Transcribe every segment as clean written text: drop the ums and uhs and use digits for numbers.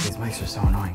These mics are so annoying.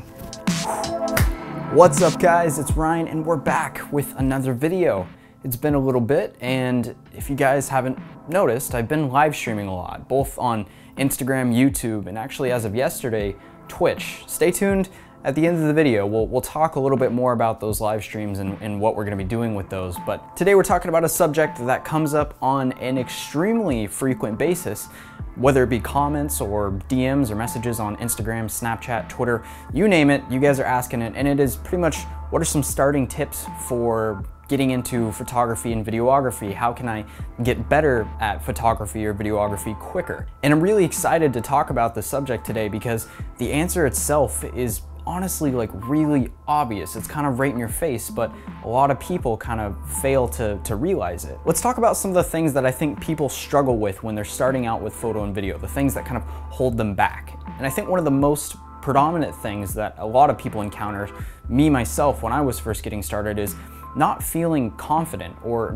What's up guys, it's Ryan and we're back with another video. It's been a little bit, and if you guys haven't noticed, I've been live streaming a lot, both on Instagram, YouTube, and actually as of yesterday, Twitch. Stay tuned. At the end of the video, we'll talk a little bit more about those live streams and what we're gonna be doing with those. But today we're talking about a subject that comes up on an extremely frequent basis, whether it be comments or DMs or messages on Instagram, Snapchat, Twitter, you name it, you guys are asking it. And it is pretty much, what are some starting tips for getting into photography and videography? How can I get better at photography or videography quicker? And I'm really excited to talk about this subject today because the answer itself is honestly like really obvious. It's kind of right in your face, but a lot of people kind of fail to realize it. Let's talk about some of the things that I think people struggle with when they're starting out with photo and video, the things that kind of hold them back. And I think one of the most predominant things that a lot of people encounter, me myself when I was first getting started, is not feeling confident or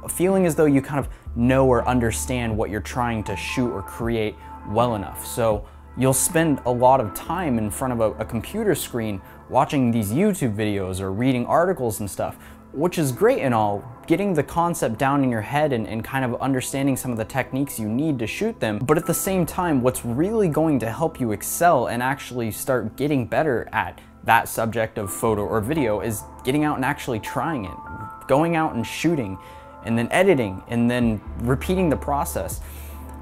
feeling as though you kind of know or understand what you're trying to shoot or create well enough. So you'll spend a lot of time in front of a computer screen watching these YouTube videos or reading articles and stuff, which is great and all, getting the concept down in your head and kind of understanding some of the techniques you need to shoot them. But at the same time, what's really going to help you excel and actually start getting better at that subject of photo or video is getting out and actually trying it, going out and shooting, and then editing, and then repeating the process.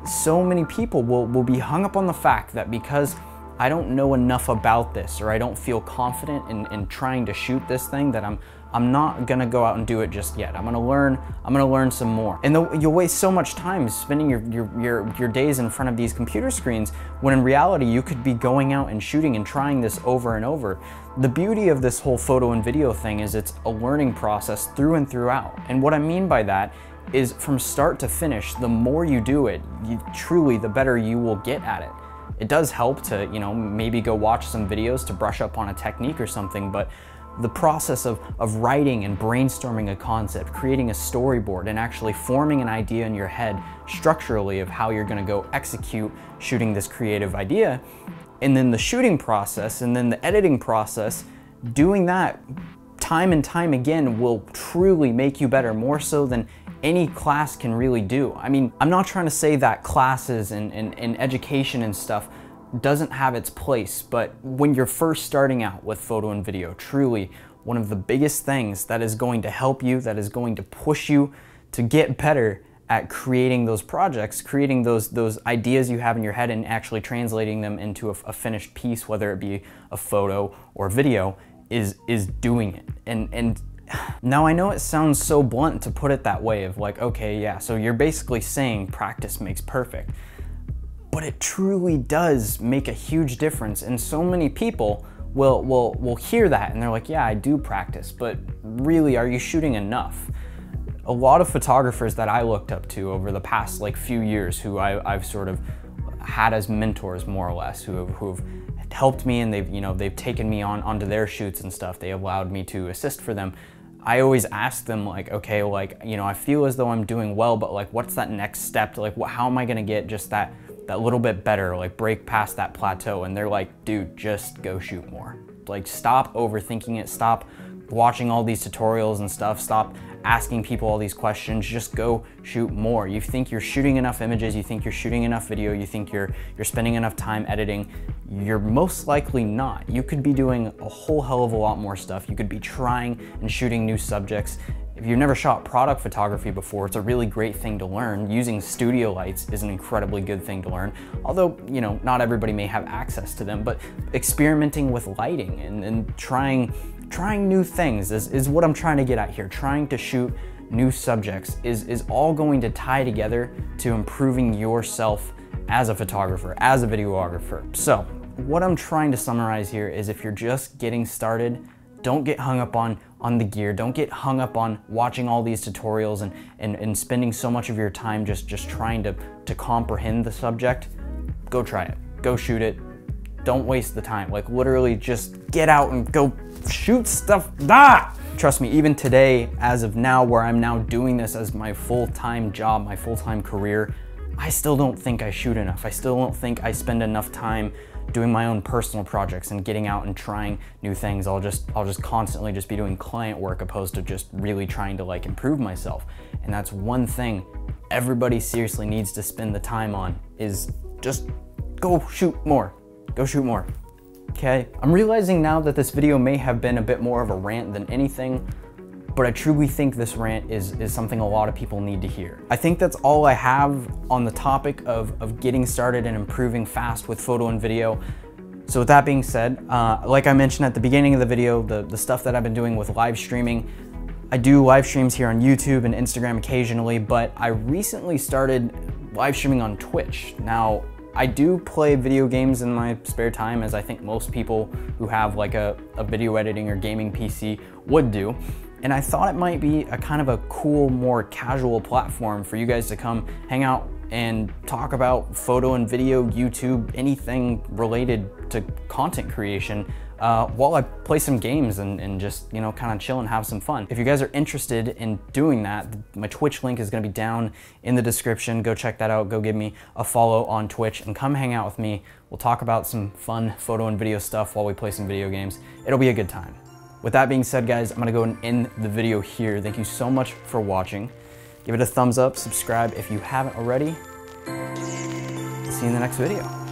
So many people will be hung up on the fact that because I don't know enough about this, or I don't feel confident in trying to shoot this thing, that I'm not gonna go out and do it just yet. I'm gonna learn some more. And you'll waste so much time spending your days in front of these computer screens, when in reality you could be going out and shooting and trying this over and over. The beauty of this whole photo and video thing is it's a learning process through and throughout. And what I mean by that is from start to finish, the more you do it, truly the better you will get at it. It does help to, maybe go watch some videos to brush up on a technique or something, but the process of writing and brainstorming a concept, creating a storyboard, and actually forming an idea in your head structurally of how you're gonna go execute shooting this creative idea, and then the shooting process, and then the editing process, doing that time and time again will truly make you better, more so than any class can really do. I mean, I'm not trying to say that classes and education and stuff doesn't have its place, but when you're first starting out with photo and video, truly one of the biggest things that is going to help you, that is going to push you to get better at creating those projects, creating those ideas you have in your head and actually translating them into a finished piece, whether it be a photo or video, is doing it. And now I know it sounds so blunt to put it that way, of like, okay, yeah, so you're basically saying practice makes perfect. But it truly does make a huge difference, and so many people will hear that and they're like, yeah, I do practice, but really, are you shooting enough? A lot of photographers that I looked up to over the past few years, who I've sort of had as mentors more or less, who've helped me, and they've taken me onto their shoots and stuff. They allowed me to assist for them. I always ask them okay, I feel as though I'm doing well, but what's that next step? How am I gonna get just that little bit better, break past that plateau? And they're like, dude, just go shoot more. Stop overthinking it, stop watching all these tutorials and stuff, stop asking people all these questions, just go shoot more. You think you're shooting enough images, you think you're shooting enough video, you think you're spending enough time editing. You're most likely not. You could be doing a whole hell of a lot more stuff. You could be trying and shooting new subjects. If you've never shot product photography before, it's a really great thing to learn. Using studio lights is an incredibly good thing to learn. Although, not everybody may have access to them, but experimenting with lighting and trying new things is what I'm trying to get at here. Trying to shoot new subjects is all going to tie together to improving yourself as a photographer, as a videographer. So what I'm trying to summarize here is, if you're just getting started, don't get hung up on the gear. Don't get hung up on watching all these tutorials and spending so much of your time just trying to comprehend the subject. Go try it. Go shoot it. Don't waste the time. Literally just get out and go shoot stuff. Trust me, even today, as of now, where I'm now doing this as my full-time job, my full-time career, I still don't think I shoot enough. I still don't think I spend enough time doing my own personal projects and getting out and trying new things. I'll just constantly just be doing client work opposed to just really trying to like improve myself. And that's one thing everybody seriously needs to spend the time on, is just go shoot more. Go shoot more. Okay, I'm realizing now that this video may have been a bit more of a rant than anything, but I truly think this rant is something a lot of people need to hear. I think that's all I have on the topic of getting started and improving fast with photo and video. So with that being said, like I mentioned at the beginning of the video, the stuff that I've been doing with live streaming, I do live streams here on YouTube and Instagram occasionally, but I recently started live streaming on Twitch. Now, I do play video games in my spare time, as I think most people who have like a video editing or gaming PC would do. And I thought it might be a kind of a cool, more casual platform for you guys to come hang out and talk about photo and video, YouTube, anything related to content creation while I play some games and just, you know, kind of chill and have some fun. If you guys are interested in doing that, my Twitch link is gonna be down in the description. Go check that out. Go give me a follow on Twitch and come hang out with me. We'll talk about some fun photo and video stuff while we play some video games. It'll be a good time. With that being said, guys, I'm gonna go and end the video here. Thank you so much for watching. Give it a thumbs up, subscribe if you haven't already. See you in the next video.